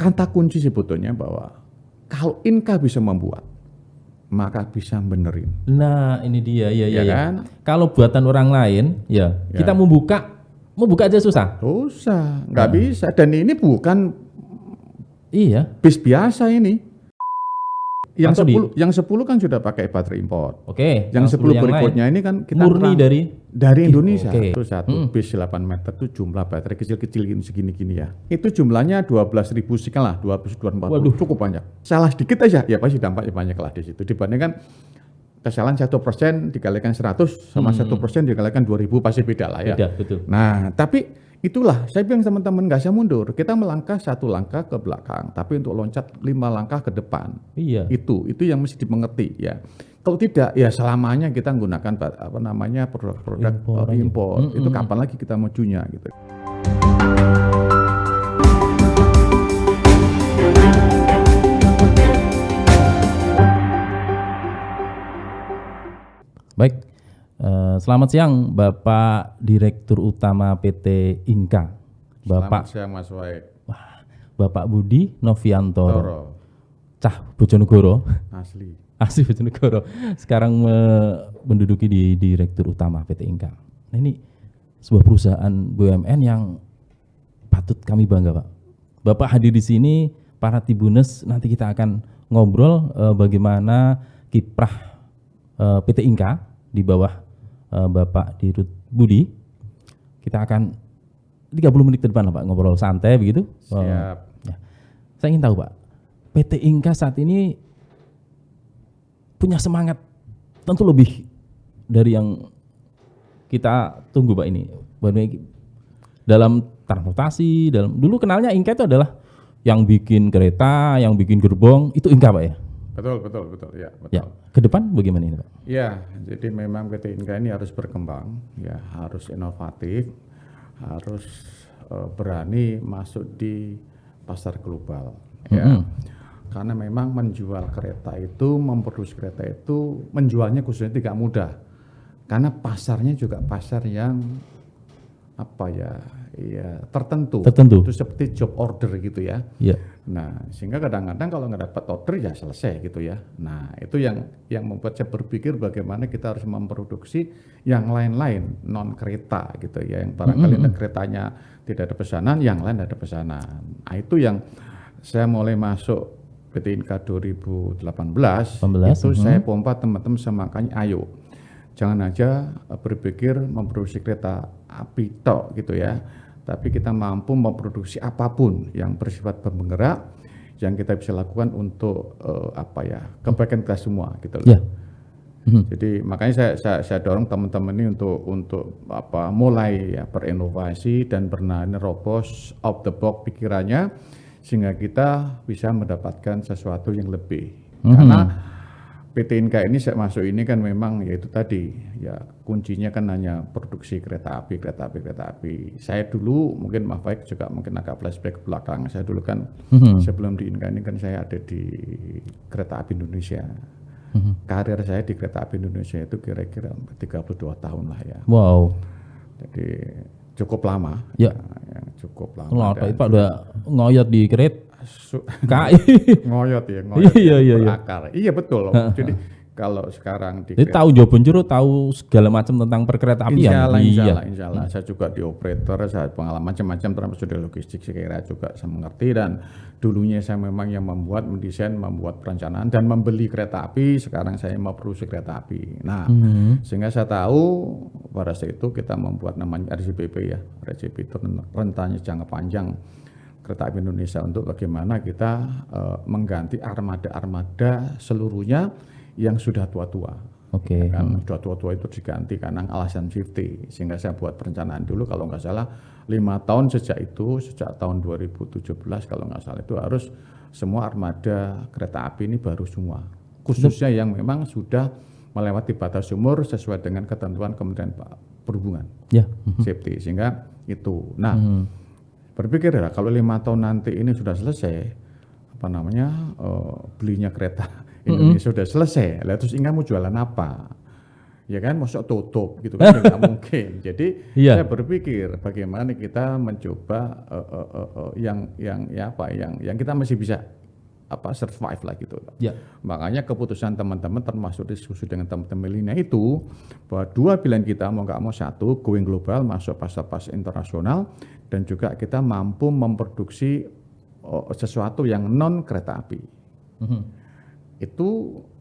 kata kunci sebetulnya bahwa kalau Inka bisa membuat, maka bisa benerin. Nah, ini dia, ya Kan? Kalau buatan orang lain, kita mau buka aja susah. Susah, nggak bisa. Dan ini bukan Iya. bis biasa ini. Atau Yang 10 kan sudah pakai baterai import. Oke. Yang 10 yang berikutnya lain ini kan kita murni dari Indonesia. Oke. Itu satu bis 8 meter itu jumlah baterai kecil-kecil segini-gini ya. Itu jumlahnya 12.000 sekian lah, 12.040. Waduh. Cukup banyak. Salah sedikit aja, ya pasti dampaknya banyak lah di situ. Dibandingkan kesalahan 1% dikalikan 100 sama 1% dikalikan 2.000 pasti beda lah ya. Beda, betul. Nah, tapi itulah saya bilang teman-teman nggak usah mundur. Kita melangkah 1 langkah ke belakang, tapi untuk loncat 5 langkah ke depan. Iya. Itu yang mesti dimengerti ya. Kalau tidak ya selamanya kita menggunakan produk-produk impor. Itu kapan lagi kita majunya gitu. Baik, selamat siang Bapak Direktur Utama PT Inka. Selamat siang Mas Waid. Bapak Budi Noviantoro. Cah Bojonegoro. Asli Bojonegoro. Sekarang menduduki di Direktur Utama PT Inka. Nah, ini sebuah perusahaan BUMN yang patut kami bangga, Pak. Bapak hadir di sini, para Tribuners, nanti kita akan ngobrol bagaimana kiprah PT Inka di bawah Bapak Dirut Budi. Kita akan 30 menit ke depan lah Pak, ngobrol santai begitu. Siap. Ya. Saya ingin tahu Pak, PT Inka saat ini punya semangat tentu lebih dari yang kita tunggu Pak ini. Dalam transportasi, dulu kenalnya Inka itu adalah yang bikin kereta, yang bikin gerbong, itu Inka Pak ya? Betul ya, betul. Ya, ke depan bagaimana ini Pak? Ya, jadi memang PT Inka ini harus berkembang, ya, harus inovatif, harus berani masuk di pasar global, ya. Karena memang menjual kereta itu, memproduksi kereta itu, menjualnya khususnya tidak mudah. Karena pasarnya juga pasar yang tertentu. Itu seperti job order gitu ya. Yeah. Nah, sehingga kadang-kadang kalau nggak dapat order ya selesai gitu ya. Nah, itu yang membuat saya berpikir bagaimana kita harus memproduksi yang lain-lain non kereta gitu ya. Yang barangkali keretanya tidak ada pesanan, yang lain ada pesanan. Nah, itu yang saya mulai masuk PT Inka 2018 itu saya pompa teman-teman makanya ayo. Jangan aja berpikir memproduksi kereta api tok gitu ya, tapi kita mampu memproduksi apapun yang bersifat bergerak yang kita bisa lakukan untuk kebaikan kita semua gitu loh. Yeah. Jadi makanya saya dorong teman-teman ini untuk mulai ya berinovasi dan nerobos out the box pikirannya sehingga kita bisa mendapatkan sesuatu yang lebih. Karena PT Inka ini saya masuk ini kan memang yaitu tadi ya kuncinya kan hanya produksi kereta api. Saya dulu mungkin maaf baik juga mungkin agak flashback ke belakang. Saya dulu kan sebelum di Inka ini kan saya ada di Kereta Api Indonesia. Karir saya di Kereta Api Indonesia itu kira-kira 32 tahun lah ya. Wow. Jadi cukup lama. Ya. Cukup lama. Pak udah ngoyot di kereta. Ngoyot iya. berakar. Iya betul. Jadi kalau sekarang jadi tahu jawaban jero, tahu segala macam tentang perkereta apian. Insya Allah. Saya juga di operator, saya pengalaman macam-macam termasuk di logistik saya juga saya mengerti dan dulunya saya memang yang mendesain, membuat perencanaan dan membeli kereta api. Sekarang saya mau produksi kereta api. Nah, sehingga saya tahu pada saat itu kita membuat namanya RCPP ya. RCPP itu rentannya jangka panjang Kereta Api Indonesia untuk bagaimana kita mengganti armada-armada seluruhnya yang sudah tua-tua. Oke. Kan sudah tua-tua itu diganti karena alasan safety. Sehingga saya buat perencanaan dulu kalau nggak salah 5 tahun sejak tahun 2017 kalau nggak salah itu harus semua armada kereta api ini baru semua. Khususnya yang memang sudah melewati batas umur sesuai dengan ketentuan Kementerian Perhubungan. Ya. Safety. Sehingga itu. Nah, berpikir ya kalau 5 tahun nanti ini sudah selesai belinya kereta Indonesia sudah selesai, lalu terus Inka mau jualan apa? Ya kan, masuk tutup gitu kan, nggak mungkin. Jadi saya berpikir bagaimana kita mencoba yang kita masih bisa survive lah gitu. Makanya keputusan teman-teman termasuk diskusi dengan teman-teman Lina itu bahwa dua pilihan kita mau nggak mau, satu going global, masuk pasar-pasar internasional, dan juga kita mampu memproduksi sesuatu yang non kereta api.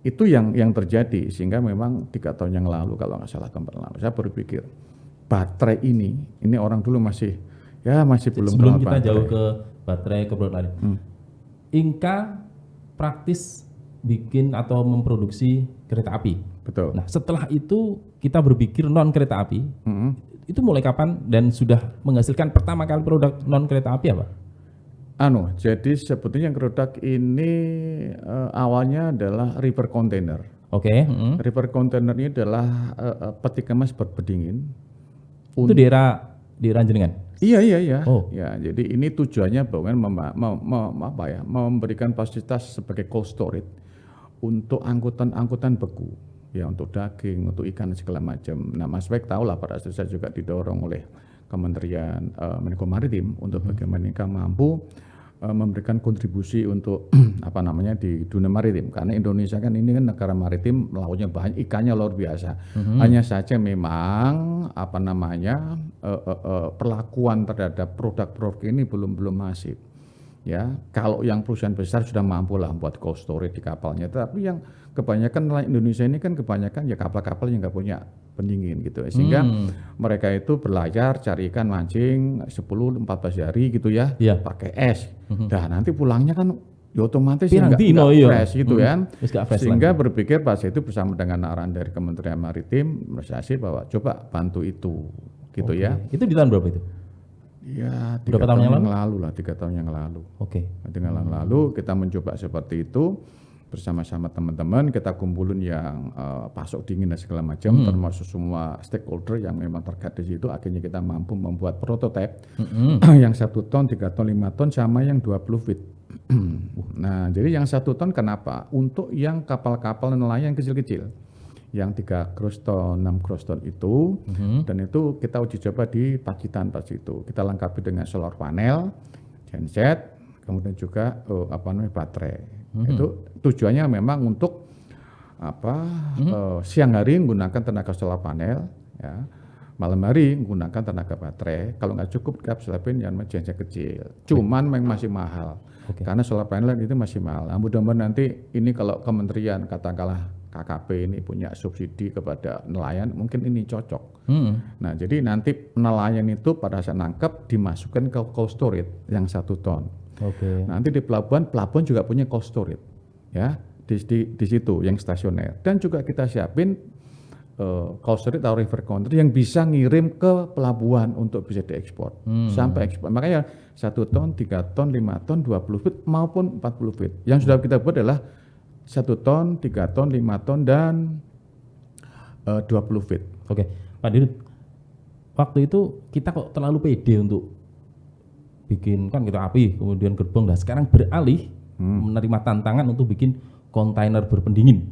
Itu yang terjadi, sehingga memang 3 tahun yang lalu kalau nggak salah saya berpikir baterai ini orang dulu masih belum. Sebelum kita baterai. Jauh ke baterai, ke produk lain, Inka praktis bikin atau memproduksi kereta api. Betul. Nah setelah itu kita berpikir non kereta api, itu mulai kapan dan sudah menghasilkan pertama kali produk non kereta api apa? Jadi sebetulnya produk ini awalnya adalah river container. River container ini adalah peti kemas berdingin. Itu daerah jenengan? Iya. Ya, jadi ini tujuannya bahwa memberikan fasilitas sebagai cold storage untuk angkutan beku, ya, untuk daging, untuk ikan segala macam. Nah, Mas Wek tahu lah, pada saat saya juga didorong oleh Kementerian Menko Maritim untuk bagaimana mereka mampu memberikan kontribusi untuk di dunia maritim, karena Indonesia kan ini kan negara maritim, lautnya banyak, ikannya luar biasa. Hanya saja memang perlakuan terhadap produk-produk ini belum masif. Ya, kalau yang perusahaan besar sudah mampu lah buat cold storage di kapalnya, tapi yang kebanyakan nelayan Indonesia ini kan kebanyakan ya kapal-kapal yang nggak punya pendingin gitu, sehingga mereka itu berlayar cari ikan, mancing 10-14 hari gitu ya, pakai es. Nah nanti pulangnya kan ya otomatis nggak fresh gitu kan, sehingga berpikir pas itu bersama dengan arahan dari Kementerian Maritim, Investasi, bahwa coba bantu itu gitu ya. Itu di tahun berapa itu? Ya, 3 tahun yang lalu lah, 3 tahun yang lalu. 3 tahun yang lalu kita mencoba seperti itu bersama-sama teman-teman, kita kumpulin yang pasok dingin dan segala macam, termasuk semua stakeholder yang memang terkait di situ. Akhirnya kita mampu membuat prototipe yang 1 ton, 3 ton, 5 ton, sama yang 20 feet. Nah, jadi yang 1 ton kenapa? Untuk yang kapal-kapal nelayan kecil-kecil, yang 3 gross ton, 6 gross ton itu, dan itu kita uji coba di Pacitan pas itu. Kita lengkapi dengan solar panel, genset, kemudian juga baterai. Itu tujuannya memang untuk siang hari menggunakan tenaga solar panel, ya, malam hari menggunakan tenaga baterai. Kalau nggak cukup, kita siapin yang genset kecil. Cuman memang masih mahal, karena solar panel itu masih mahal. Nah, mudah-mudahan nanti ini kalau kementerian katakanlah KKP ini punya subsidi kepada nelayan, mungkin ini cocok. Nah, jadi nanti nelayan itu pada saat nangkep dimasukkan ke cold storage yang 1 ton. Nanti di pelabuhan juga punya cold storage, ya, di situ yang stasioner. Dan juga kita siapin cold storage atau river container yang bisa ngirim ke pelabuhan untuk bisa diekspor sampai ekspor. Makanya 1 ton, 3 ton, 5 ton, 20 feet maupun 40 feet. Yang sudah kita buat adalah 1 ton, 3 ton, 5 ton, dan 20 feet. Pak Dirut, waktu itu kita kok terlalu pede untuk bikin kan kereta api, kemudian gerbong, dan sekarang beralih menerima tantangan untuk bikin kontainer berpendingin.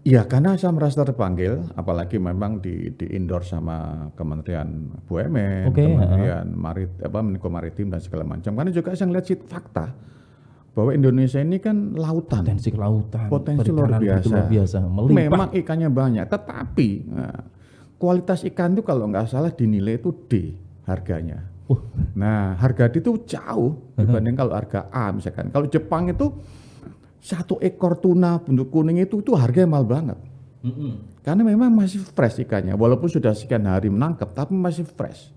Iya, karena saya merasa terpanggil, apalagi memang di endorse sama Kementerian BUMN, Kementerian Menko Maritim dan segala macam. Karena juga saya melihat fakta bahwa Indonesia ini kan lautan, potensi luar biasa. Memang ikannya banyak, tetapi kualitas ikan itu kalau nggak salah dinilai itu D harganya. Nah, harga D itu jauh dibanding kalau harga A misalkan. Kalau Jepang itu 1 ekor tuna bentuk kuning itu harganya mahal banget. Karena memang masih fresh ikannya, walaupun sudah sekian hari menangkap, tapi masih fresh.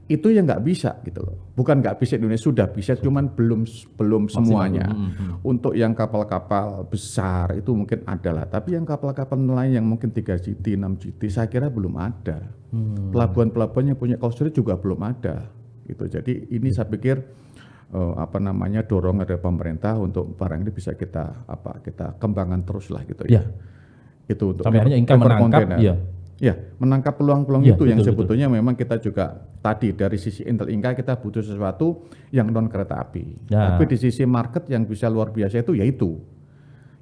Itu yang nggak bisa gitu loh. Bukan nggak bisa, Indonesia sudah bisa, cuman belum semuanya. Untuk yang kapal-kapal besar itu mungkin ada lah, tapi yang kapal-kapal nelayan yang mungkin 3 GT, 6 GT saya kira belum ada. Pelabuhan-pelabuhan yang punya cold storage juga belum ada. Gitu. Jadi ini saya pikir dorong dari pemerintah untuk barang ini bisa kita kembangkan terus lah gitu ya. Itu untuk sampai akhirnya Inka menangkap, ya, menangkap peluang-peluang itu yang sebetulnya memang kita juga tadi dari sisi Intel Inka kita butuh sesuatu yang non kereta api. Tapi di sisi market yang bisa luar biasa itu yaitu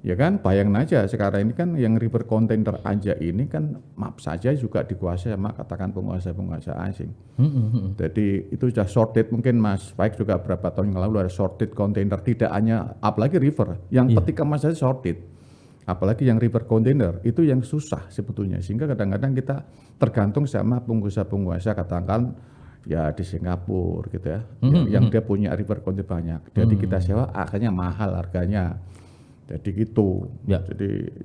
Ya kan, bayangin aja sekarang ini kan yang river container aja ini kan map saja juga dikuasai sama katakan penguasa-penguasa asing. Jadi itu sudah sorted, mungkin Mas Baik juga berapa tahun yang lalu ada sorted container, tidak hanya apalagi river, yang ketika Mas saja sorted, apalagi yang river container itu yang susah sebetulnya, sehingga kadang-kadang kita tergantung sama penguasa-penguasa katakan ya di Singapura gitu ya, yang dia punya river container banyak, jadi kita sewa akhirnya mahal harganya. Jadi gitu. Ya.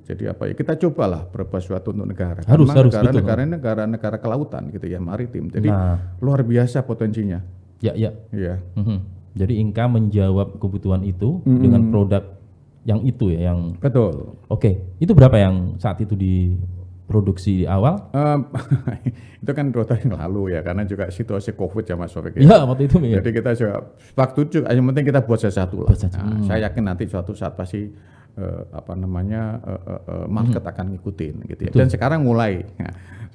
Jadi apa ya? Kita cobalah berbuat sesuatu untuk negara. Harus negara kelautan gitu ya, maritim. Jadi luar biasa potensinya. Ya. Iya. Jadi Inka menjawab kebutuhan itu dengan produk yang itu ya, yang betul. Oke. Itu berapa yang saat itu diproduksi di awal? Itu kan 2 tahun yang lalu ya, karena juga situasi COVID ya Mas Sofik. Ya, waktu itu ya. Jadi kita juga waktu itu yang penting kita buat sesuatu lah. Nah, saya yakin nanti suatu saat pasti market akan ngikutin gitu ya. Dan sekarang mulai.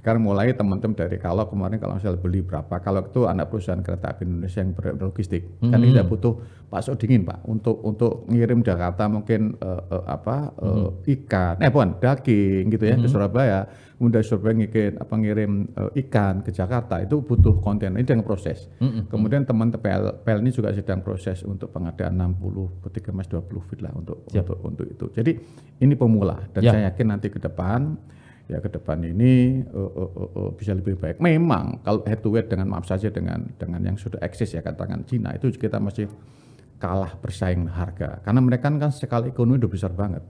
Sekarang mulai teman-teman dari kalau kemarin kalau misalnya beli berapa, kalau itu anak perusahaan kereta api Indonesia yang berlogistik, kan tidak butuh pasok dingin Pak untuk ngirim Jakarta mungkin ikan, daging gitu ya ke Surabaya, kemudian Surabaya ngirim ikan ke Jakarta, itu butuh kontainer ini dengan proses. Kemudian teman-teman PL ini juga sedang proses untuk pengadaan 60 peti kemas 20 feet lah untuk itu. Jadi ini pemula dan saya yakin nanti ke depan ini bisa lebih baik. Memang kalau head to head dengan maaf saja dengan yang sudah eksis ya katakan Cina, itu kita masih kalah bersaing harga karena mereka kan skala ekonomi udah besar banget.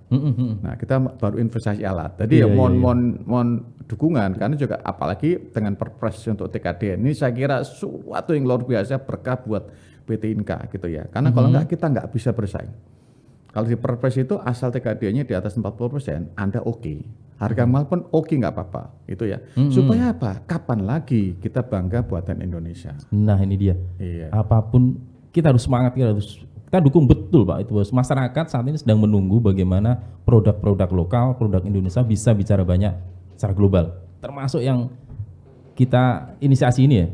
Nah kita baru investasi alat. Jadi mohon dukungan karena juga apalagi dengan perpres untuk TKD ini saya kira suatu yang luar biasa berkah buat PT Inka gitu ya. Karena kalau enggak kita enggak bisa bersaing. Kalau di perpres itu asal TKD-nya di atas 40%, Anda oke. Harga mahal pun oke nggak apa-apa, itu ya. Supaya apa? Kapan lagi kita bangga buatan Indonesia? Nah ini dia. Iya. Apapun kita harus semangat, kita dukung betul Pak. Itu masyarakat saat ini sedang menunggu bagaimana produk-produk lokal, produk Indonesia bisa bicara banyak secara global. Termasuk yang kita inisiasi ini ya.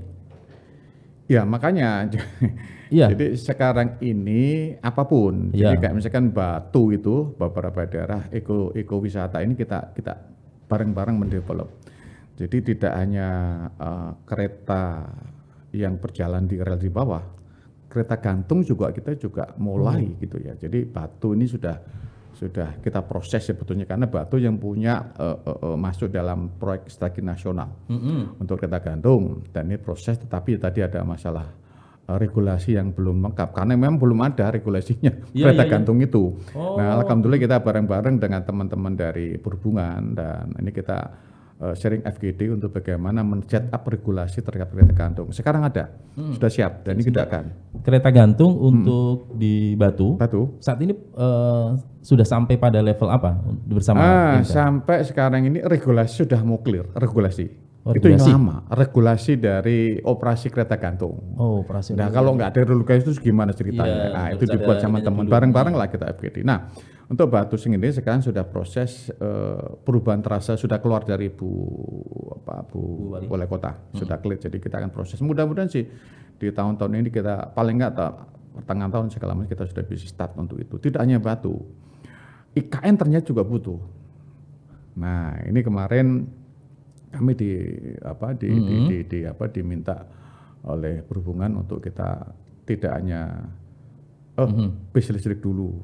Ya makanya. Jadi sekarang ini apapun, jadi kayak misalkan Batu itu beberapa daerah ekowisata ini kita bareng-bareng mendevelop. Jadi tidak hanya kereta yang berjalan di rel di bawah, kereta gantung juga kita mulai gitu ya. Jadi Batu ini sudah kita proses sebetulnya karena Batu yang punya masuk dalam proyek strategi nasional untuk kereta gantung dan ini proses, tetapi tadi ada masalah regulasi yang belum lengkap karena memang belum ada regulasinya kereta gantung itu. Nah, alhamdulillah kita bareng-bareng dengan teman-teman dari perhubungan dan ini kita sharing FGD untuk bagaimana men-set up regulasi terhadap kereta gantung. Sekarang ada, sudah siap dan ini kita akan. Kereta gantung untuk di Batu saat ini sudah sampai pada level apa bersama? Sampai sekarang ini regulasi sudah mau clear, regulasi. Itu yang lama, regulasi dari operasi kereta gantung. Operasi. Nah kalau nggak ada regulasi itu gimana ceritanya? Nah itu dibuat sama teman bareng-bareng lah kita FGD. Nah untuk Batu ini sekarang sudah proses perubahan terasa, sudah keluar dari Bu Wali Kota, sudah clear. Jadi kita akan proses. Mudah-mudahan sih di tahun-tahun ini kita paling nggak pertengahan tahun segala macam kita sudah bisa start untuk itu. Tidak hanya Batu, IKN ternyata juga butuh. Nah ini kemarin kami diminta oleh perhubungan untuk kita tidak hanya bis listrik dulu.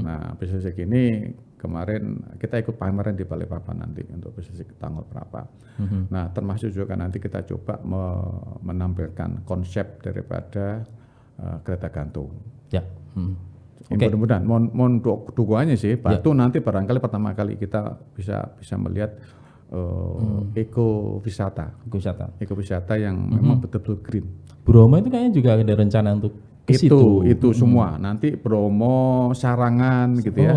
Nah bis listrik ini kemarin kita ikut pameran di Balikpapan nanti untuk bis listrik tanggal berapa. Nah termasuk juga nanti kita coba menampilkan konsep daripada kereta gantung. Ya. Mudah-mudahan mohon dukungannya sih. Batu nanti barangkali pertama kali kita bisa melihat ekowisata yang memang betul-betul green. Bromo itu kayaknya juga ada rencana untuk ke situ. Itu semua nanti Bromo, Sarangan gitu ya.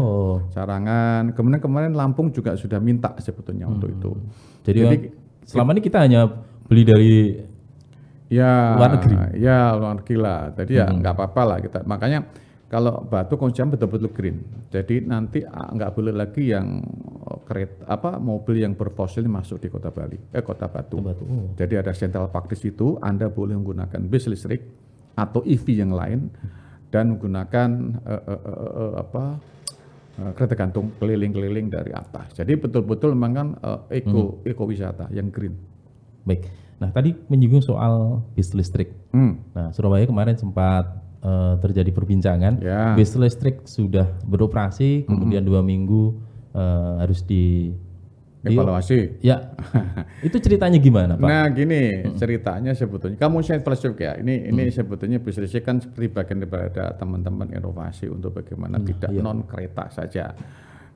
Sarangan. Kemudian kemarin Lampung juga sudah minta sebetulnya untuk itu. Jadi selama ini kita hanya beli dari luar negeri. Ya luar negeri lah. Jadi ya nggak apa-apa lah kita. Makanya kalau Batu konsepnya betul-betul green. Jadi nanti nggak boleh lagi yang mobil yang berfosil masuk di Kota Batu. Jadi ada central park di situ. Anda boleh menggunakan bis listrik atau EV yang lain dan menggunakan kereta gantung keliling-keliling dari atas. Jadi betul-betul memang kan ekowisata yang green. Baik. Nah tadi menyinggung soal bis listrik. Nah Surabaya kemarin sempat terjadi perbincangan. Bis listrik sudah beroperasi, kemudian 2 minggu harus evaluasi. Ya, itu ceritanya gimana Pak? Nah gini ceritanya sebetulnya, kamu saya flashback ya, ini sebetulnya bis listrik kan seperti bagian daripada teman-teman inovasi untuk bagaimana tidak non kereta saja.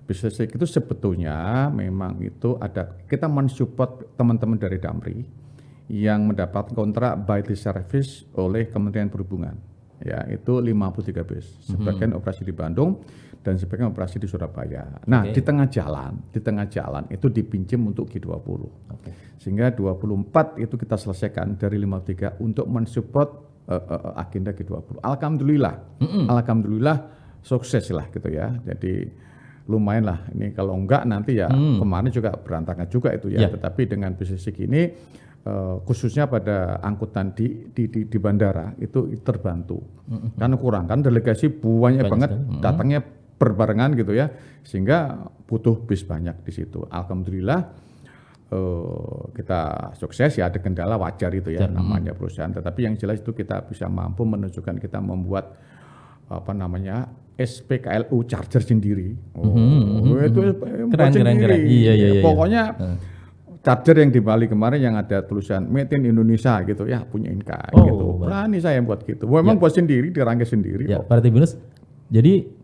Bis listrik itu sebetulnya memang itu ada, kita mensupport teman-teman dari Damri yang mendapat kontrak by the service oleh Kementerian Perhubungan. Ya, itu 53 bis. Sebagian operasi di Bandung dan sebagian operasi di Surabaya. Nah, di tengah jalan itu dipinjam untuk G20. Sehingga 24 itu kita selesaikan dari 53 untuk mensupport agenda G20. Alhamdulillah sukses lah gitu ya. Jadi lumayan lah, ini kalau enggak nanti ya kemarin juga berantakan juga itu ya. Tetapi dengan bisnis ini khususnya pada angkutan di bandara itu terbantu. Karena kurang kan delegasi banyak banget datangnya berbarengan gitu ya, sehingga butuh bis banyak di situ. Alhamdulillah kita sukses ya, ada kendala wajar itu ya namanya perusahaan. Tetapi yang jelas itu kita bisa mampu menunjukkan kita membuat apa namanya SPKLU charger sendiri. Itu keren. Iya. Pokoknya charger yang di Bali kemarin yang ada tulisan Made in Indonesia gitu ya, punya Inka gitu. Berani saya buat gitu. Memang buat sendiri, dirangkai sendiri. Ya, Pak Tribunus. Jadi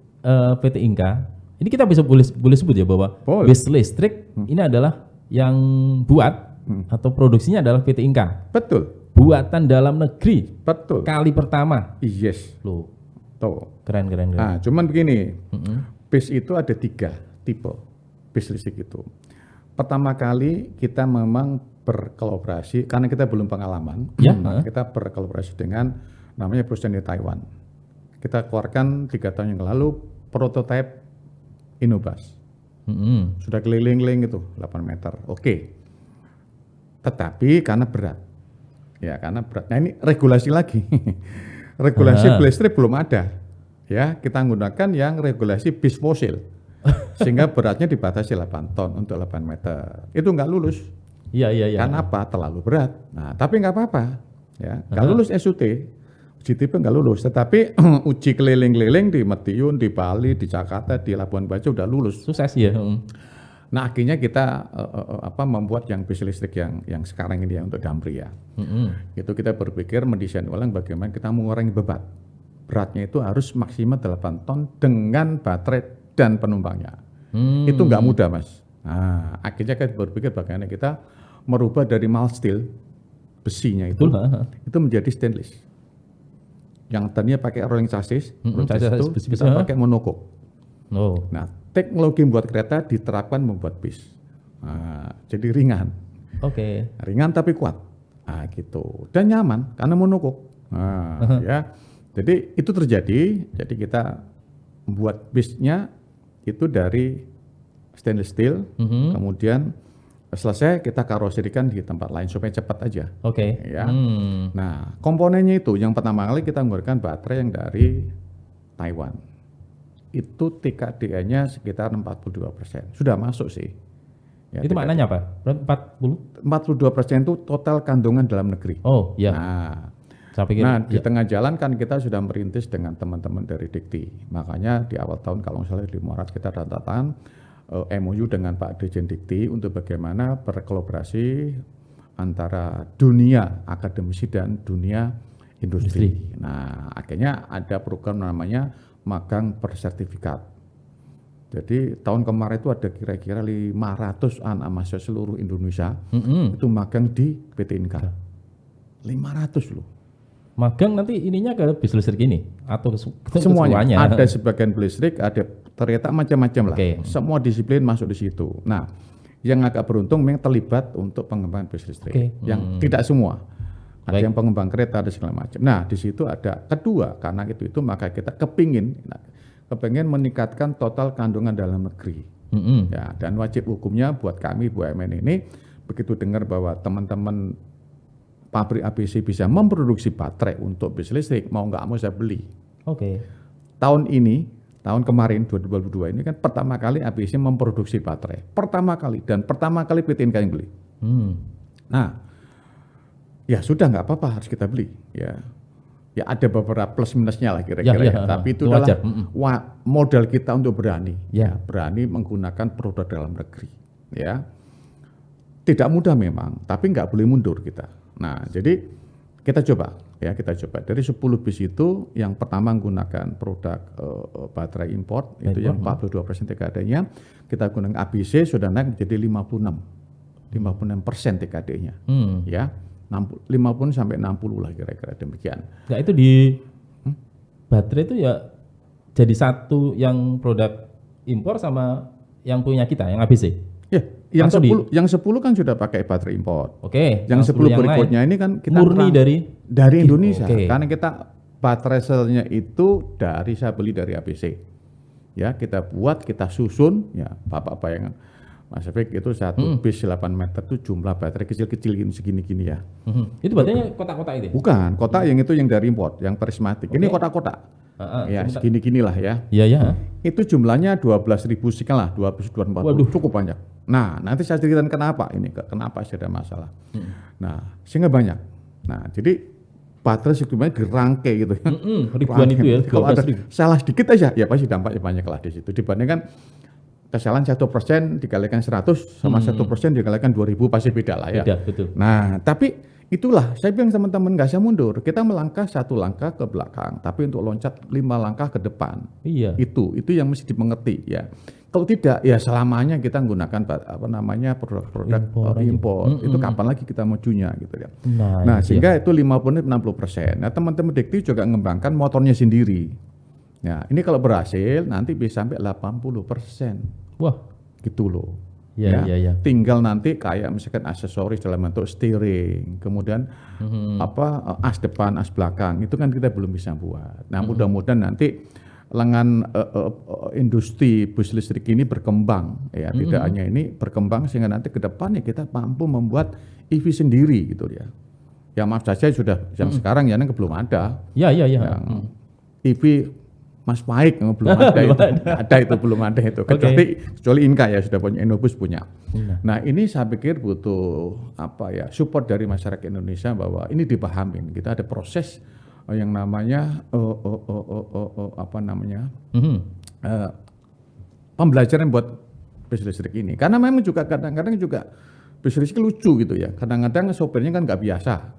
PT Inka, ini kita bisa boleh sebut ya bahwa bis listrik ini adalah yang buat atau produksinya adalah PT Inka. Betul. Buatan dalam negeri. Betul. Kali pertama. Yes. Loh. Tuh. Keren. Nah, cuman begini. Bis itu ada 3 tipe bis listrik itu. Pertama kali kita memang berkolaborasi karena kita belum pengalaman. Kita berkolaborasi dengan namanya perusahaan di Taiwan. Kita keluarkan 3 tahun yang lalu prototipe Innobus. Sudah keliling-keliling itu 8 meter. Oke. Tetapi karena berat. Ya, karena berat. Nah, ini regulasi lagi. Regulasi bis listrik belum ada. Ya, kita menggunakan yang regulasi bis fosil. Sehingga beratnya dibatasi 8 ton untuk 8 meter. Itu nggak lulus. Iya. Karena apa? Terlalu berat. Nah, tapi nggak apa-apa. Ya, nggak lulus SUT. Uji tipe nggak lulus. Tetapi uji keliling-keliling di Madiun, di Bali, di Jakarta, di Labuan Bajo udah lulus. Sukses ya. Nah, akhirnya kita membuat yang bis listrik yang sekarang ini ya untuk Damri ya. Itu kita berpikir mendesain ulang bagaimana kita mengurangi beban. Beratnya itu harus maksimal 8 ton dengan baterai dan penumpangnya. Itu nggak mudah, Mas. Nah, akhirnya kita berpikir bagaimana kita merubah dari mild steel besinya itu menjadi stainless. Yang tadinya pakai rolling chassis, itu kita pakai monocoque. Nah, teknologi membuat kereta diterapkan membuat bis. Nah, jadi ringan. Ringan tapi kuat. Nah, gitu. Dan nyaman karena monocoque. Nah, ya. Jadi itu terjadi. Jadi kita membuat bisnya itu dari stainless steel, kemudian selesai kita karoserikan di tempat lain supaya cepat aja. Ya. Nah, komponennya itu yang pertama kali kita menggunakan baterai yang dari Taiwan. Itu TKDN-nya sekitar 42%. Sudah masuk sih. Ya, itu maknanya apa? 42% itu total kandungan dalam negeri. Nah, di tengah jalan kan kita sudah merintis dengan teman-teman dari Dikti. Makanya di awal tahun kalau nggak salah di Maret kita tanda tangan MOU dengan Pak Dirjen Dikti untuk bagaimana berkolaborasi antara dunia akademisi dan dunia industri. Nah, akhirnya ada program namanya magang bersertifikat. Jadi tahun kemarin itu ada kira-kira 500 anak mahasiswa seluruh Indonesia itu magang di PT Inka. 500 loh. Magang nanti ininya ke bis listrik ini atau semuanya? Ada sebagian bis listrik, ada ternyata macam-macam lah. Semua disiplin masuk di situ. Nah, yang agak beruntung memang terlibat untuk pengembangan bis listrik. Yang tidak semua. Ada yang pengembang kereta ada segala macam. Nah, di situ ada kedua karena itu maka kita kepingin meningkatkan total kandungan dalam negeri. Ya, dan wajib hukumnya buat kami BUMN ini begitu dengar bahwa teman-teman pabrik ABC bisa memproduksi baterai untuk bis listrik, mau nggak mau saya beli. Tahun ini tahun kemarin 2022 ini kan pertama kali ABC memproduksi baterai. Pertama kali PT Inka yang beli. Nah, ya sudah nggak apa-apa harus kita beli ya. Ya ada beberapa plus minusnya lah kira-kira ya. Tapi itu adalah modal kita untuk berani berani menggunakan produk dalam negeri ya. Tidak mudah memang, tapi nggak boleh mundur kita. Nah, jadi kita coba dari 10 bis itu yang pertama menggunakan produk baterai import itu yang 42% TKD-nya, kita gunakan ABC sudah naik menjadi 56% TKD-nya ya. 50 sampai 60 lah kira-kira demikian. Nah itu di baterai itu ya jadi satu yang produk impor sama yang punya kita yang ABC. Ya, yang 10 kan sudah pakai baterai impor. Oke. Yang 10 berikutnya ini kan kita murni dari Indonesia. Karena kita baterai selnya itu saya beli dari ABC. Ya, kita buat, kita susun, ya Bapak bayangkan. Mas Efik itu satu bis 8 meter itu jumlah baterai kecil-kecil segini-gini ya. Itu baterainya kotak-kotak itu? Bukan, kotak yang itu yang dari import, yang prismatik. Ini kotak-kotak. Ya segini-gini lah ya. Iya. Itu jumlahnya 12.000 sekian lah, 12.040. Waduh, cukup banyak. Nah, nanti saya ceritakan kenapa ada masalah. Nah, sehingga banyak. Nah, jadi baterai sebenarnya gerangke gitu ya. Ribuan itu ya. Kalau ada salah sedikit aja, ya pasti dampaknya banyak lah di situ. Dibandingkan kesalahan 1% dikalikan 100 sama 1% dikalikan 2.000 pasti beda lah ya. Beda, betul. Nah, tapi itulah saya bilang teman-teman nggak usah mundur. Kita melangkah 1 langkah ke belakang, tapi untuk loncat 5 langkah ke depan. Iya. Itu yang mesti dimengerti ya. Kalau tidak ya selamanya kita menggunakan produk-produk impor. Itu kapan lagi kita majunya gitu ya. Nah, sehingga itu 50-60%. Nah, teman-teman Dikti juga mengembangkan motornya sendiri. Ya, ini kalau berhasil nanti bisa sampai 80%. Wah, gitu loh. Ya. Tinggal nanti kayak misalkan aksesoris dalam bentuk steering, kemudian as depan, as belakang, itu kan kita belum bisa buat. Nah, mudah-mudahan nanti lengan industri bus listrik ini berkembang ya, tidak hanya ini berkembang sehingga nanti ke depannya kita mampu membuat EV sendiri gitu ya. Ya maaf saja sudah yang sekarang ya belum ada. Ya. Yang EV Mas Paik belum ada belum ada itu. Kecuali Inka ya sudah punya, Innobus punya. Nah, ini saya pikir butuh support dari masyarakat Indonesia bahwa ini dipahamin. Kita ada proses yang namanya pembelajaran buat bus listrik ini. Karena memang juga kadang-kadang juga bus listrik lucu gitu ya. Kadang-kadang sopirnya kan nggak biasa,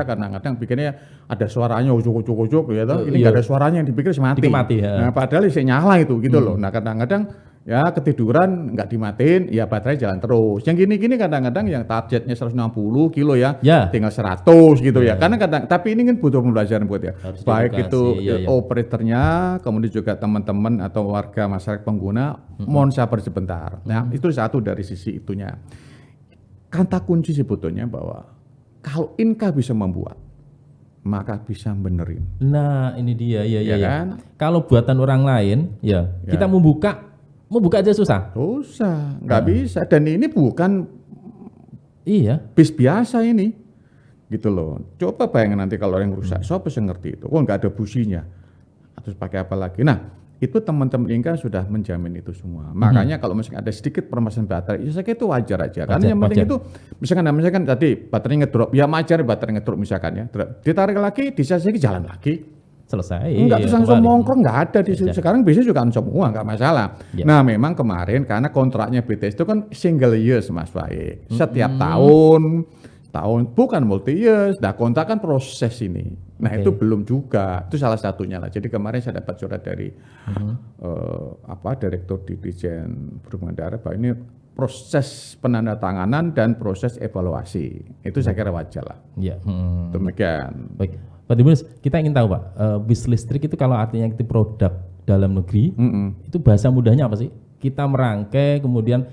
kadang-kadang pikirnya ada suaranya ujuk-ujuk gitu. Ini nggak ada suaranya yang dipikir mati. Nah, padahal saya nyala itu gitu loh. Nah, kadang-kadang ya ketiduran nggak dimatiin, ya baterai jalan terus. Yang gini-gini kadang-kadang yang targetnya 160 kilo ya, tinggal 100 gitu ya. Karena tapi ini kan butuh pembelajaran buat ya. Harus baik itu operatornya, kemudian juga teman-teman atau warga masyarakat pengguna, mohon sabar sebentar. Nah, itu satu dari sisi itunya. Kata kunci sebetulnya bahwa kalau Inka bisa membuat, maka bisa benerin. Nah, ini dia, ya kan? Kalau buatan orang lain, kita mau buka aja susah. Nggak bisa. Dan ini bukan bis biasa ini, gitu loh. Coba bayangin nanti kalau yang rusak, siapa bisa ngerti itu? Nggak ada businya, terus pakai apa lagi? Nah, itu teman-teman Inka sudah menjamin itu semua. Makanya kalau misalkan ada sedikit permasalahan baterai, ya saya kira itu wajar aja. Karena yang penting itu, misalkan tadi baterai ngedrop, ya wajar baterai ngedrop misalkan ya. Ditarik lagi, disasih jalan lagi. Selesai. Enggak terus langsung nongkrong, nggak ada di situ. Sekarang bisa juga semua, nggak masalah. Nah, memang kemarin karena kontraknya BTS itu kan single years Mas Baik. Setiap tahun bukan multi years. Nah, kontrak kan proses ini. Nah, itu belum juga. Itu salah satunya lah. Jadi kemarin saya dapat surat dari Direktur Dirjen Perhubungan Darat bahwa ini proses penandatanganan dan proses evaluasi. Itu saya kira wajar lah. Iya. Demikian. Baik. Pak Tribunus, kita ingin tahu Pak, bis listrik itu kalau artinya itu produk dalam negeri, itu bahasa mudahnya apa sih? Kita merangkai, kemudian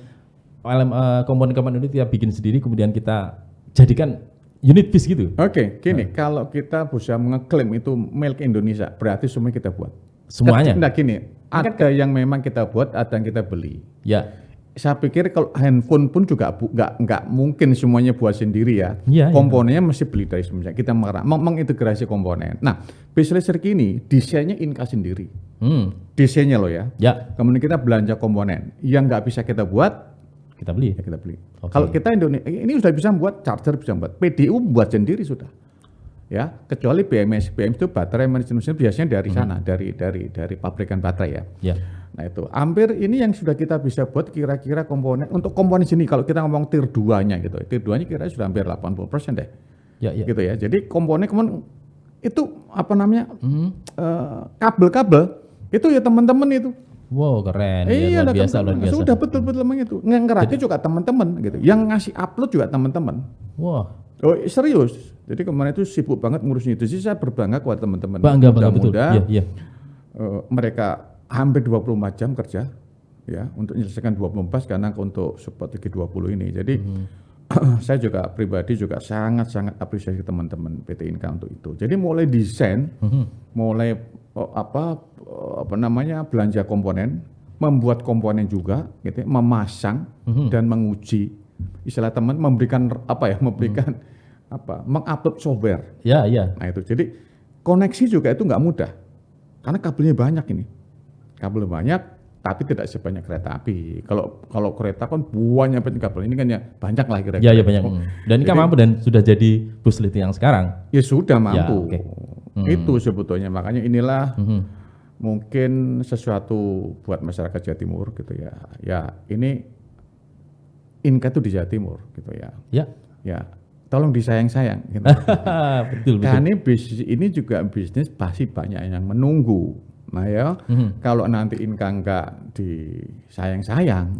komponen-komponen itu kita bikin sendiri, kemudian kita jadikan unit bis gitu. Oke, gini, kalau kita bisa mengeklaim itu milik Indonesia, berarti semua kita buat. Semuanya? Nah gini, ada yang memang kita buat, ada yang kita beli. Ya. saya pikir kalau handphone pun juga nggak mungkin semuanya buat sendiri ya. Iya, Komponennya mesti beli dari semuanya. Kita mengintegrasi komponen. Nah, bis listrik ini desainnya Inka sendiri. Desainnya loh ya. Ya. Kemudian kita belanja komponen. Yang nggak bisa kita buat, kita beli. ya kita beli. Okay. Kalau kita Indonesia ini sudah bisa buat charger, bisa buat PDU buat sendiri sudah. Ya, kecuali BMS itu baterai management system biasanya dari sana, dari pabrikan baterai ya. Ya. Nah itu hampir ini yang sudah kita bisa buat kira-kira komponen untuk komponen sini kalau kita ngomong tier 2-nya gitu. Tier 2-nya kira-kira sudah hampir 80% deh. Ya. Gitu ya. Jadi komponen itu apa namanya? Kabel-kabel itu ya teman-teman itu. Wow, keren. Iya, luar biasa. Sudah betul-betul memang itu. Ngerakit juga teman-teman gitu. Yang ngasih upload juga teman-teman. Wah. Oh, serius. Jadi kemarin itu sibuk banget ngurusin itu. Sih saya berbangga kepada teman-teman. Bangga betul. Iya. Mereka hampir 24 jam kerja ya untuk menyelesaikan 24 karena untuk support G20 ini. Jadi saya juga pribadi juga sangat apresiasi teman-teman PT Inka untuk itu. Jadi mulai desain, mulai belanja komponen, membuat komponen juga gitu, memasang dan menguji. Istilah teman mengupload software. Ya. Nah itu. Jadi koneksi juga itu nggak mudah. Karena kabelnya banyak ini. Kabel banyak, tapi tidak sebanyak kereta api. Kalau kereta kan banyak kabel, ini kan ya banyak lah kira-kira. Ya banyak. Dan ini kan mampu dan sudah jadi bus listrik yang sekarang. Ya sudah mampu. Ya, Itu sebetulnya makanya inilah mungkin sesuatu buat masyarakat Jawa Timur gitu ya. Ya ini Inka itu di Jawa Timur gitu ya. Ya tolong disayang-sayang. Gitu. betul. Karena bisnis ini juga bisnis pasti banyak yang menunggu. Nah ya, kalau nanti Inka nggak disayang-sayang,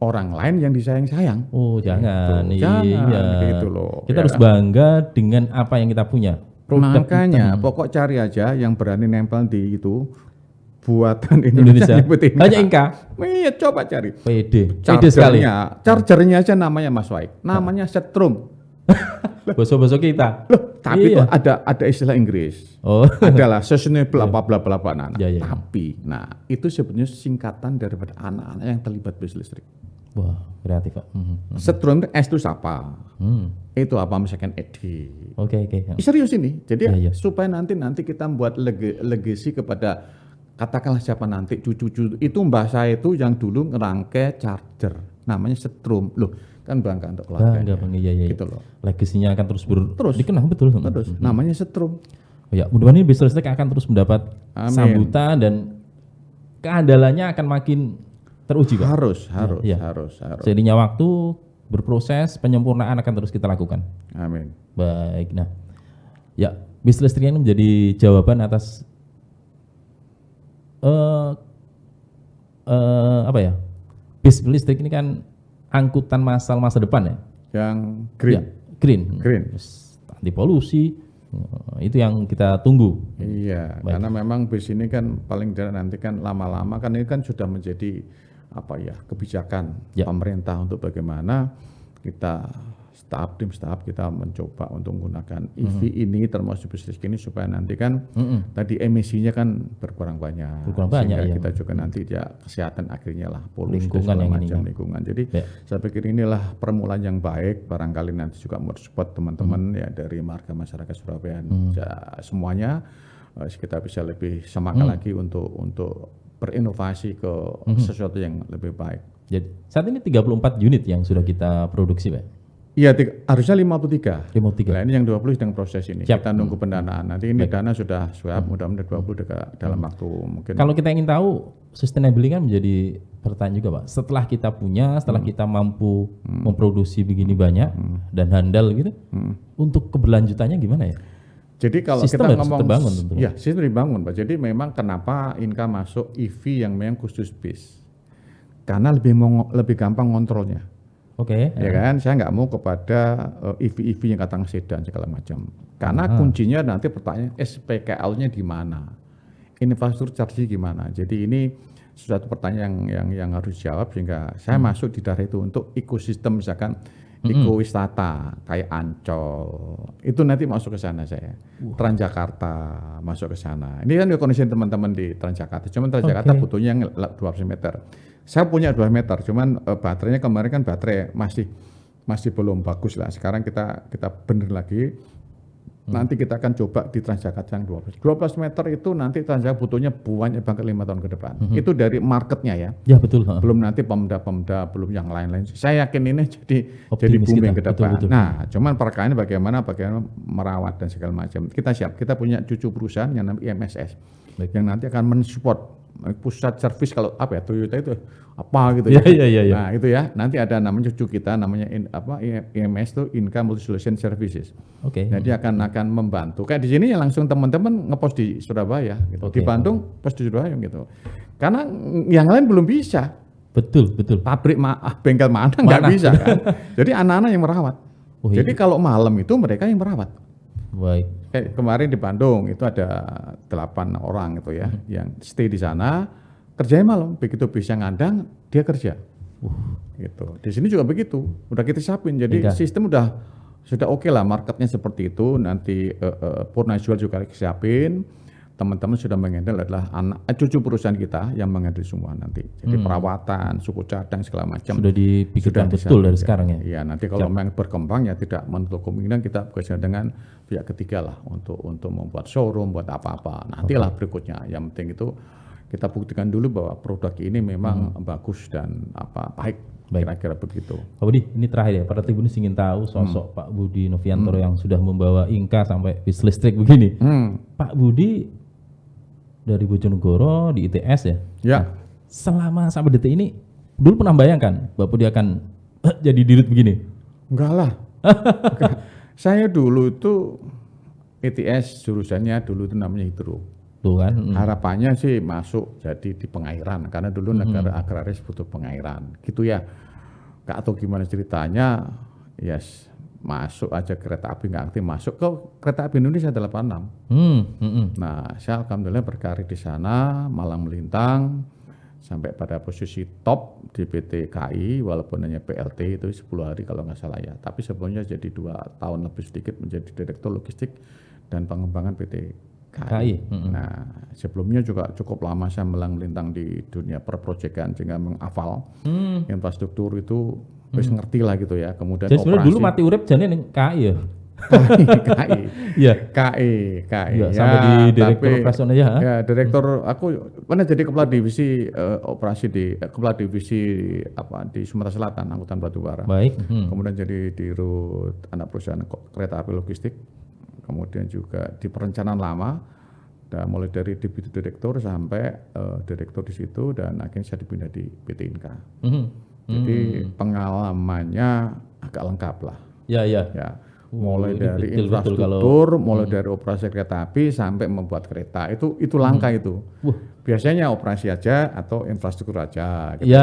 orang lain yang disayang-sayang. Oh jangan, gitu. Jangan iya. gitu loh. Kita harus bangga dengan apa yang kita punya. Makanya pokok cari aja yang berani nempel di itu buatan Indonesia. Banyak Inka. Iya coba cari. PD sekali. Chargernya aja namanya Mas Waik, namanya Setrum. Bosok-bosok kita. Loh, tapi itu ada istilah Inggris. Adalah sustainable apa. Tapi, itu sebenarnya singkatan daripada anak-anak yang terlibat bis listrik. Wah, kreatif Pak. Setrum itu S itu siapa? Itu apa misalkan Edi. Oke. Serius ini. Jadi supaya nanti kita membuat legacy kepada katakanlah siapa nanti cucu-cucu itu mbah saya itu yang dulu ngerangkai charger namanya Setrum. Loh, kan bangga untuk keluarganya. Bangga, iya. Gitu loh. Legasinya akan terus dikenang betul. Namanya Setrum. Ya, mudah-mudahan bis listrik akan terus mendapat sambutan dan keandalannya akan makin teruji, Pak. Harus. Seiringnya waktu berproses, penyempurnaan akan terus kita lakukan. Amin. Baik. Nah, ya, bis listrik ini menjadi jawaban atas bis listrik ini kan angkutan massal masa depan ya. Yang green. Ya, green. Anti polusi. Itu yang kita tunggu. Iya, karena memang bis ini kan paling tidak nanti kan lama-lama kan ini kan sudah menjadi kebijakan pemerintah untuk bagaimana kita tim kita mencoba untuk menggunakan EV ini termasuk bis listrik ini supaya nanti kan tadi emisinya kan berkurang banyak. Sehingga kita juga nanti kesehatan akhirnya lah polusi lingkungan. Jadi saya pikir inilah permulaan yang baik, barangkali nanti juga support teman-teman ya dari marga masyarakat Surabaya semuanya kita bisa lebih semangat lagi untuk berinovasi ke sesuatu yang lebih baik. Jadi saat ini 34 unit yang sudah kita produksi, Pak. Iya, harusnya 53. 53. Nah, ini yang 20 sedang proses ini. Siap. Kita nunggu pendanaan. Nanti ini dana sudah mudah-mudahan 20 dalam waktu mungkin. Kalau kita ingin tahu sustainability kan menjadi pertanyaan juga, Pak. Setelah kita kita mampu memproduksi begini banyak dan handal gitu, untuk keberlanjutannya gimana ya? Jadi kalau sistem kita ngomong terbangun, sistem dibangun, Pak. Jadi memang kenapa Inka masuk EV yang memang khusus bis? Karena lebih gampang ngontrolnya. Oke. Ya kan, saya nggak mau kepada EV yang katakan sedan segala macam. Karena kuncinya nanti pertanyaan SPKL-nya di mana, infrastruktur charging gimana. Jadi ini suatu pertanyaan yang harus dijawab sehingga saya masuk di daerah itu untuk ekosistem misalkan ekowisata kayak Ancol itu nanti masuk ke sana saya. Transjakarta masuk ke sana. Ini kan kondisi teman-teman di Transjakarta. Cuma Transjakarta butuhnya yang 200 meter. Saya punya 2 meter, cuman baterainya kemarin kan baterai masih belum bagus lah. Sekarang kita bener lagi. Nanti kita akan coba di Transjakarta yang 12 meter itu nanti Transjakarta butuhnya banyak banget 5 tahun ke depan. Itu dari marketnya ya. Ya betul. Belum nanti pemda, belum yang lain-lain. Saya yakin ini jadi Optimis booming kita. ke depan. Betul. Nah, cuman perkaranya bagaimana merawat dan segala macam. Kita siap. Kita punya cucu perusahaan yang namanya IMSS. yang nanti akan mensupport pusat servis kalau apa ya Toyota itu apa gitu ya. Nah itu ya nanti ada namanya cucu kita namanya IMS itu Inka Multi Solution Services. Jadi akan membantu. Kayak di sini ya langsung teman-teman ngepost di Surabaya gitu. Di Bandung post di Surabaya gitu. Karena yang lain belum bisa. Betul. Pabrik bengkel mana nggak bisa kan. Jadi anak-anak yang merawat. Jadi kalau malam itu mereka yang merawat. Baik. Kayak kemarin di Bandung itu ada 8 orang itu ya yang stay di sana kerjanya malam, begitu bisa ngandang dia kerja. Gitu. Di sini juga begitu, udah kita siapin. Jadi sistem sudah oke lah, marketnya seperti itu. Nanti Purnajual juga siapin. Teman-teman sudah mengendal adalah cucu perusahaan kita yang mengendal semua nanti. Jadi perawatan, suku cadang segala macam sudah dipikirkan betul dari sekarang ya. Iya, nanti kalau memang berkembang ya tidak menutup kemungkinan kita bekerja dengan pihak ketiga lah untuk membuat showroom, buat apa-apa. Nantilah berikutnya. Yang penting itu kita buktikan dulu bahwa produk ini memang bagus dan baik. Kira-kira begitu. Pak Budi, ini terakhir ya. Para Tribunus ingin tahu sosok Pak Budi Noviantoro yang sudah membawa Inka sampai bis listrik begini. Pak Budi dari Bojonegoro di ITS ya. Ya. Nah, selama sampai detik ini, dulu pernah bayangkan Pak Budi akan jadi dirut begini? Enggak lah. Saya dulu itu ITS jurusannya dulu itu namanya hidro. Tuh kan. Harapannya sih masuk jadi di pengairan karena dulu negara agraris butuh pengairan. Gitu ya. Enggak tahu gimana ceritanya. Yes. Masuk aja kereta api nggak aktif masuk ke kereta api Indonesia 86. Nah, saya alhamdulillah berkarir di sana, malang melintang sampai pada posisi top di PT KAI walaupun hanya PLT itu 10 hari kalau nggak salah ya. Tapi sebelumnya jadi 2 tahun lebih sedikit menjadi direktur logistik dan pengembangan PT KAI. Nah, sebelumnya juga cukup lama saya malang melintang di dunia perprojekan sehingga menghafal infrastruktur itu wis ngerti lah gitu ya. Kemudian jadi sebenarnya dulu mati urip jane ning KAI ya. KAI. Iya. KAI. Ya, sampai di direktur operasional ya. Ya, direktur aku pernah jadi kepala divisi operasi kepala divisi di Sumatera Selatan angkutan batubara. Baik. Kemudian jadi dirut anak perusahaan kereta api logistik. Kemudian juga di perencanaan lama dan mulai dari deputi direktur sampai direktur di situ dan akhirnya saya dipindah di PT Inka. Jadi pengalamannya agak lengkap lah. Ya. Mulai dari infrastruktur, mulai dari operasi kereta api sampai membuat kereta itu langka itu. Biasanya operasi aja atau infrastruktur aja, gitu.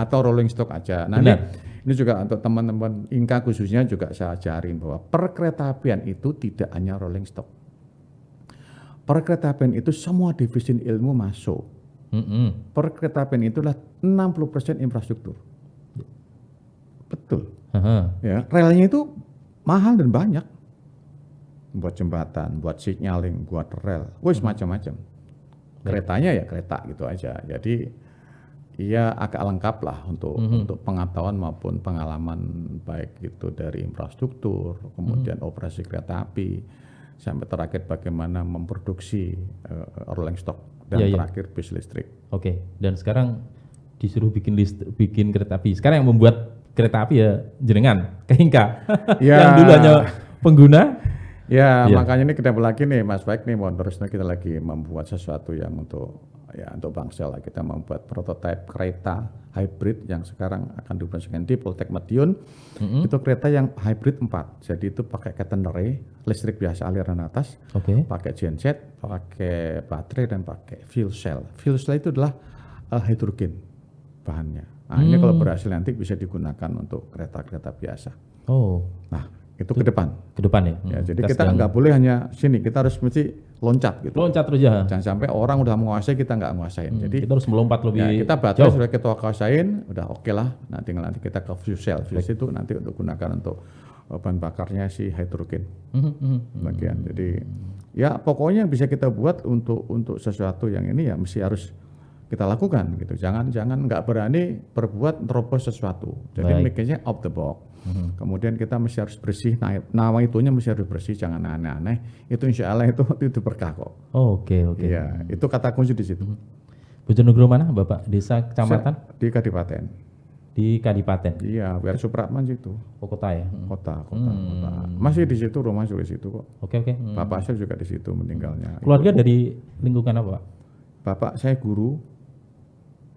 Atau rolling stock aja. Nah ini juga untuk teman-teman Inka khususnya juga saya ajarin bahwa perkeretaapian itu tidak hanya rolling stock. Perkeretaapian itu semua divisi ilmu masuk. Perkeretaapian itulah 60% infrastruktur. Betul. Ya, relnya itu mahal dan banyak. Buat jembatan, buat signaling, buat rel, macam-macam. Keretanya ya kereta gitu aja. Jadi ya agak lengkap lah untuk pengetahuan maupun pengalaman baik itu dari infrastruktur, kemudian operasi kereta api, sampai terakhir bagaimana memproduksi rolling stock dan terakhir bis listrik. Dan sekarang disuruh bikin kereta api. Sekarang yang membuat kereta api ya jenengan ke Inka. Yang dulu hanya pengguna. Makanya ini kita lagi nih Mas Baik nih mohon terusnya kita lagi membuat sesuatu yang untuk bangsa lah. Kita membuat prototipe kereta hybrid yang sekarang akan dioperasikan di Poltek Madiun. Itu kereta yang hybrid 4. Jadi itu pakai catenary, listrik biasa aliran atas, pakai genset, pakai baterai dan pakai fuel cell. Fuel cell itu adalah hidrogen bahannya. Nah, ini kalau berhasil nanti bisa digunakan untuk kereta-kereta biasa. Nah, itu ke depan. Ke depan ya. Jadi kita nggak boleh hanya sini, kita harus mesti loncat gitu. Loncat terus ya. Jangan sampai orang udah menguasai kita nggak menguasain. Jadi kita harus melompat lebih. Ya, kita baterai sudah kita kuasain, udah oke lah. Nah, tinggal nanti kita ke fuel cell. Fuel cell itu nanti untuk gunakan untuk bahan bakarnya si hidrogen. Bagian. Jadi ya pokoknya bisa kita buat untuk sesuatu yang ini ya mesti harus kita lakukan gitu. Jangan nggak berani berbuat terobos sesuatu. Jadi mikirnya out the box. Kemudian kita mesti harus bersih, nama itunya mesti harus bersih, jangan aneh-aneh. Itu insya Allah itu berkah kok. Oke. Iya, itu kata kunci di situ. Bojonegoro mana Bapak? Desa, kecamatan? Di Kadipaten. Di Kadipaten. Iya, biar Supratman situ. Oh, kota ya. Kota. Masih di situ, rumah juga di situ kok. Oke. Bapak saya juga di situ meninggalnya. Keluarga dari lingkungan apa, Pak? Bapak saya guru,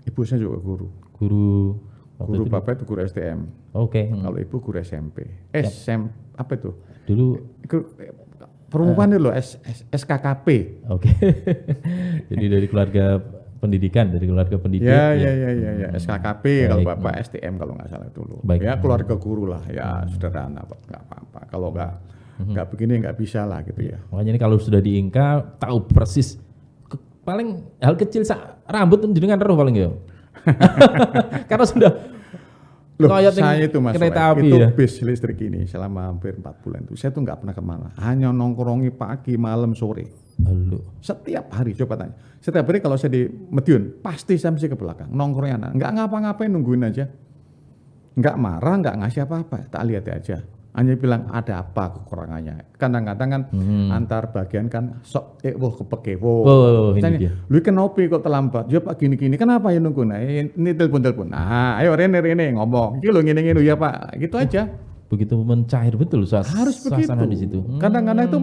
ibu saya juga guru. Guru Bapak itu guru STM. Oke. Kalau ibu guru SMP. Apa itu? Dulu perumuhan dulu SKKP. Oke. Jadi dari keluarga pendidikan, Ya. SKKP. Kalau Bapak STM kalau nggak salah dulu. Baik. Ya keluarga guru lah, ya sederhana, Pak. Nggak apa-apa. Kalau nggak begini nggak bisa lah gitu ya. Makanya ini kalau sudah di Inka tahu persis paling hal kecil rambut jenengan roh paling ya. Karena sudah saya itu Mas, kereta api itu ya. bis listrik ini selama hampir 4 bulan itu saya tuh nggak pernah kemana, hanya nongkrongi pagi, malam, sore. Halo. Setiap hari, coba tanya. Setiap hari kalau saya di Madiun, pasti saya mesti ke belakang nongkrongnya anak. Nggak ngapa-ngapain, nungguin aja. Nggak marah, nggak ngasih apa-apa, tak lihat aja. Hanya bilang ada apa kekurangannya. Kadang-kadang kan antar bagian kan sok kepekewo. Ini dia. Lu kenapa kok terlambat? Ya Pak gini-gini. Kenapa ya nunggu? Nah, ini telepon. Nah, ayo Rene ngomong. Iki lho ngene-ngene ya Pak. Gitu aja. Begitu mencair betul suasana di situ. Kadang-kadang itu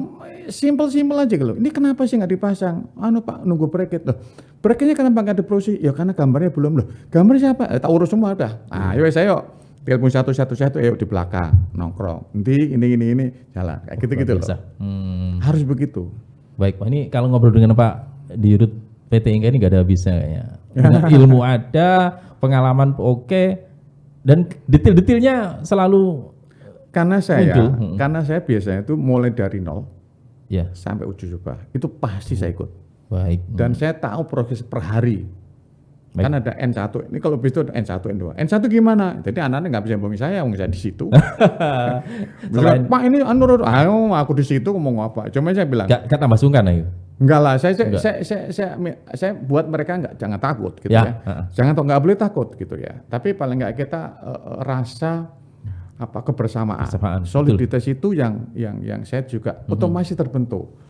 simpel-simpel aja gitu. Ini kenapa sih nggak dipasang? Pak nunggu bracket loh. Bracketnya kenapa nggak diproduksi? Ya karena gambarnya belum loh. Gambarnya siapa? Tak urus semua udah. Nah, ayo saya telepon satu di belakang nongkrong. Nanti ini jalan kayak gitu loh. Harus begitu. Baik Pak, ini kalau ngobrol dengan Pak Dirut PT Inka ini nggak ada habisnya kayaknya. Ilmu ada, pengalaman oke, dan detail-detailnya selalu karena saya biasanya itu mulai dari nol sampai uji coba itu pasti saya ikut. Baik. Dan saya tahu proses per hari. Kan ada N1, ini kalau bis itu ada N1, N2. N1 gimana? Jadi anak-anak nggak bisa bohongi saya di situ. Pak ini aku di situ ngomong apa? Cuma saya bilang. Gak tambah sungkan ya? Enggak lah, saya buat mereka jangan takut gitu ya. Jangan nggak boleh takut gitu ya. Tapi paling nggak kita rasa kebersamaan. Soliditas itu yang saya juga otomatis terbentuk.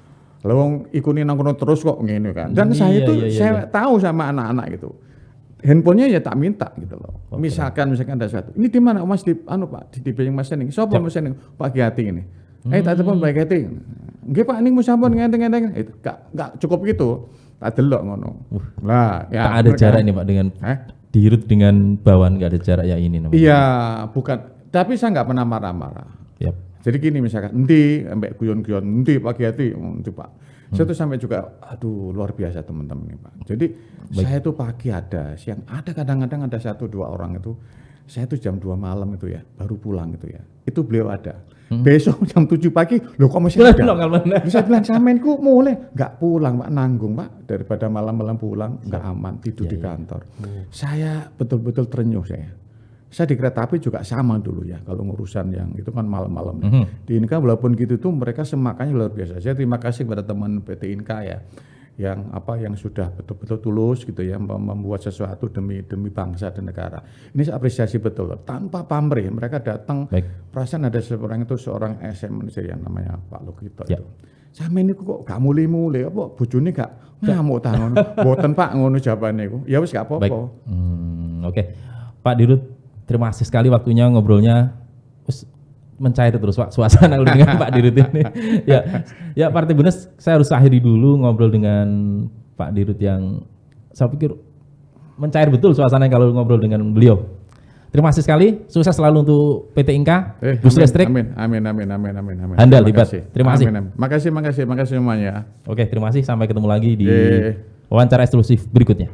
Lawang ikutin nongkrong terus kok gini kan. Dan saya tahu sama anak-anak gitu. Handphonenya ya tak minta gitu loh. Okay. Misalkan ada satu. Ini di mana Mas Pak di Bejeng Mas Ening. Siapa Mas Ening? Pak Giati ini. Tak telepon Pak Giati. Nggih Pak Ening mau sampun ngenteng-ngenteng. Itu enggak cukup gitu. Tak delok ngono. Lah, ya. Tak ada jarak ini Pak dengan Dirut dengan Bawan, enggak ada jarak ya ini namanya. Iya, bukan. Tapi saya enggak pernah marah-marah. Yep. Jadi gini misalkan, nanti sampai guyon-guyon, nanti Pak Giati, nanti Pak. Saya tuh sampai juga, aduh luar biasa teman-teman ini Pak. Jadi saya tuh pagi ada, siang ada, kadang-kadang ada 1-2 orang itu, saya tuh jam 2 malam itu ya, baru pulang gitu ya. Itu beliau ada. Besok jam 7 pagi, loh kok masih ada? Bisa bilang samenku mulai, nggak pulang Pak, nanggung Pak. Daripada malam-malam pulang, nggak aman, tidur di kantor. Saya betul-betul terenyuh saya. Saya di kereta api juga sama dulu ya, kalau ngurusan yang itu kan malam-malam. Di Inka walaupun gitu tuh mereka semakanya luar biasa. Saya terima kasih kepada teman PT Inka ya, yang sudah betul-betul tulus gitu ya, membuat sesuatu demi bangsa dan negara. Ini saya apresiasi betul, tanpa pamrih mereka datang. Perasaan ada seorang SM yang namanya Pak Lukito itu. Sama ini kok gak muli-muli, apa bojone gak ngamuk tangan, boten Pak ngono jawabane iku. Ya wis gak apa-apa. Oke. Pak Dirut, terima kasih sekali waktunya, ngobrolnya mencair terus Pak suasana dengan Pak Dirut ini. Ya Partai Bunas, saya harus akhiri dulu ngobrol dengan Pak Dirut yang saya pikir mencair betul suasana kalau ngobrol dengan beliau. Terima kasih sekali, sukses selalu untuk PT Inka, Bus Listrik. Amin. Handal libat. Terima kasih. Makasih semuanya. Oke, terima kasih. Sampai ketemu lagi di wawancara eksklusif berikutnya.